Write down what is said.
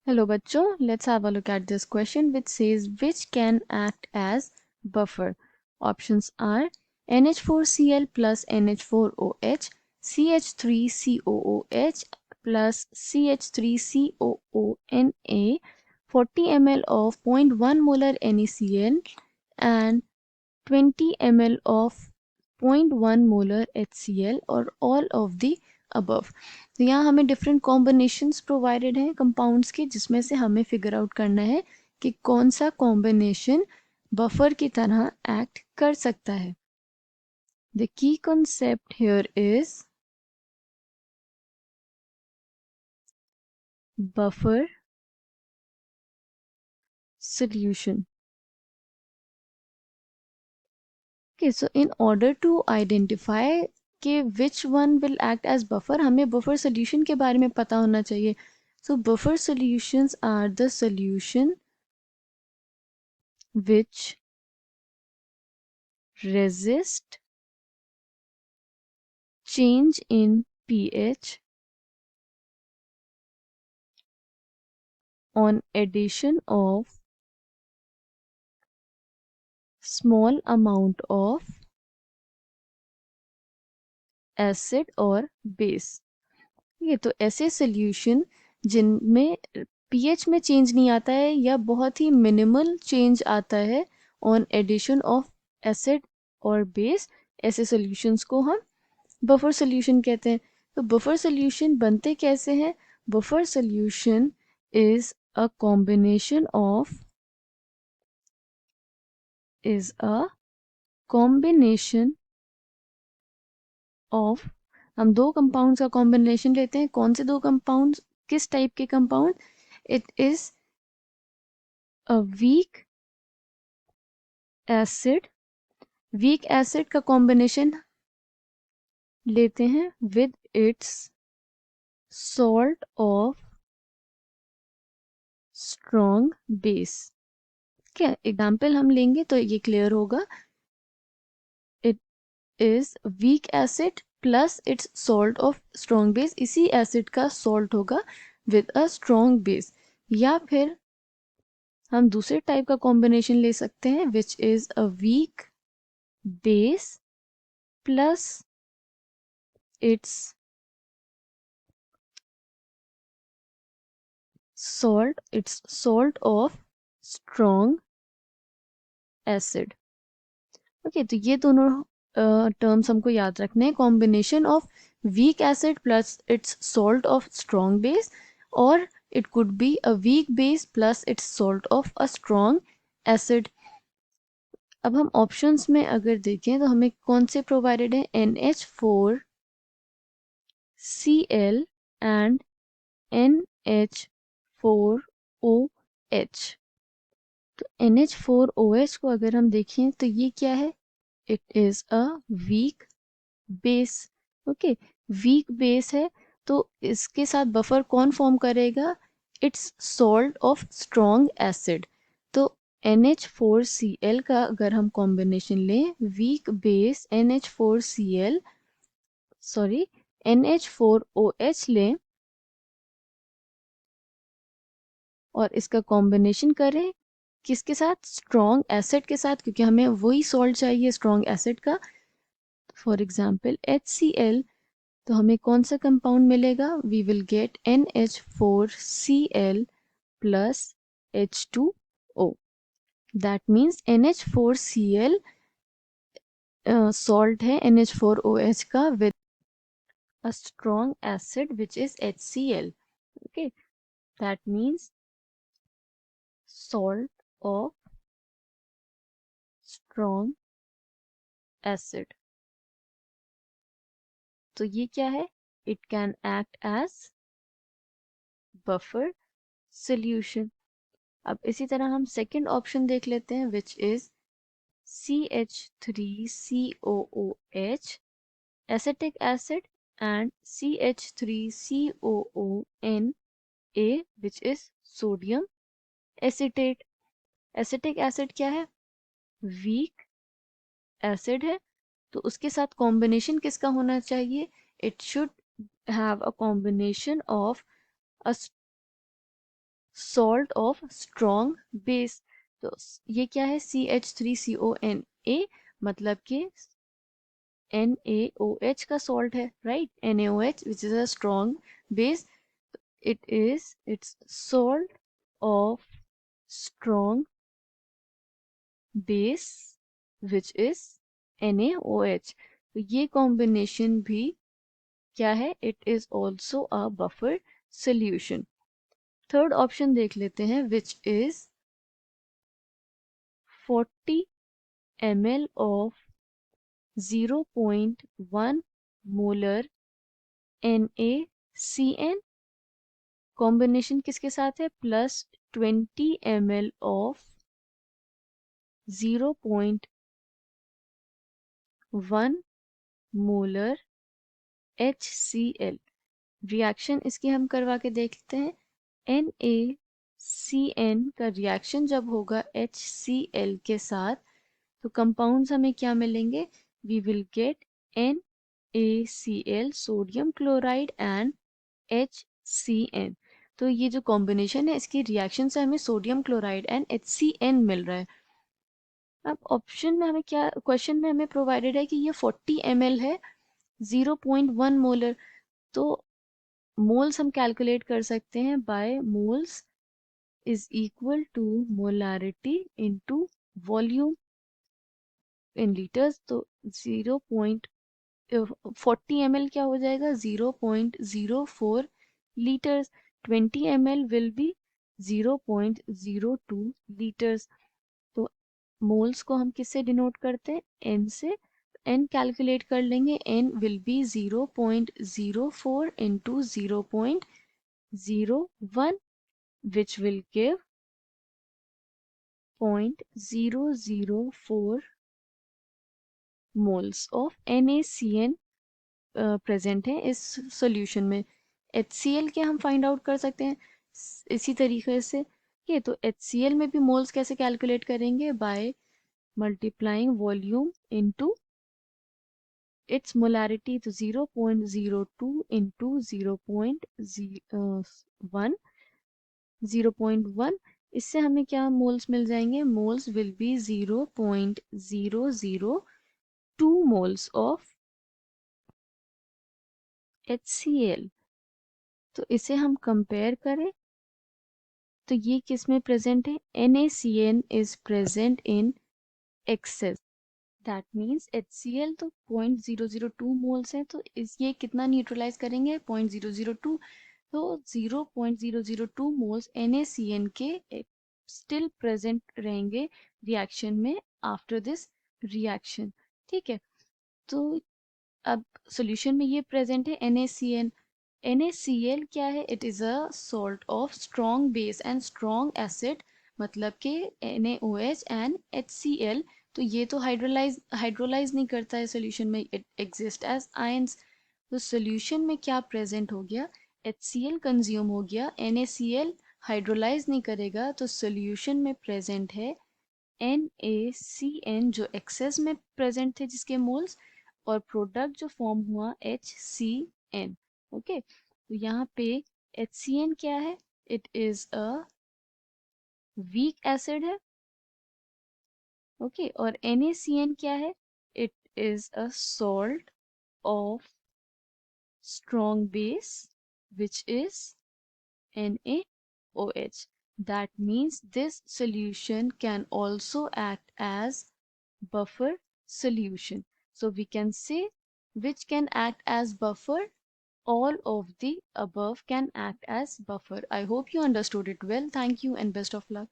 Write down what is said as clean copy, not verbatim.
Hello bachcho, let's have a look at this question which says which can act as buffer. Options are NH4Cl plus NH4OH, CH3COOH plus CH3COONA, 40 ml of 0.1 molar NaCl and 20 ml of 0.1 molar HCl or all of the above. तो यहाँ हमें different combinations provided हैं compounds के, जिसमें से हमें figure out करना है कि कौन सा कॉम्बिनेशन बफर की तरह एक्ट कर सकता है. The key concept here is buffer solution. Okay, so in order to identify कि which one will act as buffer, हमें buffer solution के बारे में पता होना चाहिए. So buffer solutions are the solution which resist change in pH on addition of small amount of acid और base. ये तो ऐसे solution जिनमें pH में चेंज नहीं आता है या बहुत ही मिनिमल चेंज आता है ऑन एडिशन ऑफ एसिड और बेस, ऐसे सॉल्यूशंस को हम बफर सॉल्यूशन कहते हैं. तो बफर सॉल्यूशन बनते कैसे हैं? Buffer solution is a combination of हम दो कंपाउंड्स का कॉम्बिनेशन लेते हैं. कौन से दो कंपाउंड्स, किस टाइप के compound? It is a weak acid का कॉम्बिनेशन लेते हैं with its salt of strong base. क्या एग्जाम्पल हम लेंगे तो ये क्लियर होगा. It is weak acid plus its salt of strong base. इसी एसिड का सॉल्ट होगा विद अ स्ट्रॉन्ग बेस. या फिर हम दूसरे टाइप का कॉम्बिनेशन ले सकते हैं which is a weak base plus its salt of strong acid. Okay, तो ये दोनों टर्म्स हमको याद रखने हैं. Combination of weak acid plus its salt of strong base, और it could be a weak base plus its salt of a strong acid. अब हम ऑप्शंस में अगर देखें तो हमें कौन से प्रोवाइडेड है? NH4Cl and NH4OH. तो NH4OH को अगर हम देखें तो ये क्या है? It is a weak base. Okay, weak base है तो इसके साथ बफर कौन फॉर्म करेगा? It's salt of strong acid. तो NH4Cl का अगर हम कॉम्बिनेशन लें, वीक बेस NH4OH लें और इसका कॉम्बिनेशन करें किसके साथ? स्ट्रॉन्ग एसिड के साथ, क्योंकि हमें वही सॉल्ट चाहिए स्ट्रॉन्ग एसिड का. फॉर एग्जाम्पल HCl, तो हमें कौन सा कंपाउंड मिलेगा? We will get NH4Cl plus H2O. That means NH4Cl salt है NH4OH का with a strong acid which is HCl. Okay, that means salt of strong acid. तो ये क्या है? It can act as buffer solution. अब इसी तरह हम सेकेंड ऑप्शन देख लेते हैं which is CH3COOH acetic acid and CH3COONA which is sodium acetate. Acetic acid क्या है? वीक एसिड है, तो उसके साथ कॉम्बिनेशन किसका होना चाहिए? It should have a combination of a salt of strong base. तो ये क्या है, CH3CONA, मतलब कि NaOH का salt है, right? NaOH, which is a strong base. It's salt of strong base which is NaOH. तो ये combination भी क्या है? It is also a buffer solution. Third option देख लेते हैं, which is 40 ml of 0.1 molar NaCN. Combination किसके साथ है? Plus 20 ml of 0.1 molar HCl. Reaction इसकी हम करवा के देखते हैं. NaCN का रिएक्शन जब होगा HCl के साथ, तो कंपाउंड्स हमें क्या मिलेंगे? We will get NaCl, sodium chloride and HCN. तो ये जो कॉम्बिनेशन है, इसकी रिएक्शन से हमें सोडियम क्लोराइड एंड HCN मिल रहा है. अब ऑप्शन में हमें क्या, क्वेश्चन में हमें प्रोवाइडेड है कि ये 40 ml है, 0.1 मोलर. तो मोल्स हम कैलकुलेट कर सकते हैं by moles is equal to molarity into volume in litres. तो 40 ml क्या हो जाएगा? 0.04 litres. 20 ml will be 0.02 litres. तो मोल्स को हम किससे डिनोट करते हैं? एन से. एन कैलकुलेट कर लेंगे. N will be 0.04 into 0.01 which will give 0.004 moles of NaCN present है इस सॉल्यूशन में. HCl के हम फाइंड आउट कर सकते हैं इसी तरीके से. ये तो HCl में भी मोल्स कैसे कैलकुलेट करेंगे? By multiplying volume into its molarity. तो 0.02 इंटू 0.1, इससे हमें क्या मोल्स मिल जाएंगे? Moles will be 0.002 moles of HCl. तो इसे हम कंपेयर करें तो ये किस में प्रेजेंट है? NaCN is present in excess. That means HCl तो 0.002 मोल्स है, तो इस ये कितना न्यूट्रलाइज करेंगे? 0.002. तो 0.002 मोल्स NaCN के स्टिल प्रेजेंट रहेंगे रिएक्शन में आफ्टर दिस रिएक्शन. ठीक है. तो अब सॉल्यूशन में ये प्रेजेंट है NaCN. NaCl क्या है? It is a salt of strong base and strong acid, मतलब कि NaOH एंड HCl. तो ये तो हाइड्रोलाइज नहीं करता है सॉल्यूशन में, इट एग्जिस्ट एज आयंस. तो सॉल्यूशन में क्या प्रेजेंट हो गया? HCl कंज्यूम हो गया, NaCl हाइड्रोलाइज नहीं करेगा, तो सॉल्यूशन में प्रेजेंट है NaCN जो एक्सेस में प्रेजेंट थे जिसके मोल्स, और प्रोडक्ट जो फॉर्म हुआ HCN. ओके. तो यहाँ पे HCN क्या है? It is a weak acid है. ओके. और NaCN क्या है? It is a salt of strong base which is NaOH. That means this solution can also act as buffer solution. So we can say which can act as buffer. All of the above can act as buffer. I hope you understood it well. Thank you and best of luck.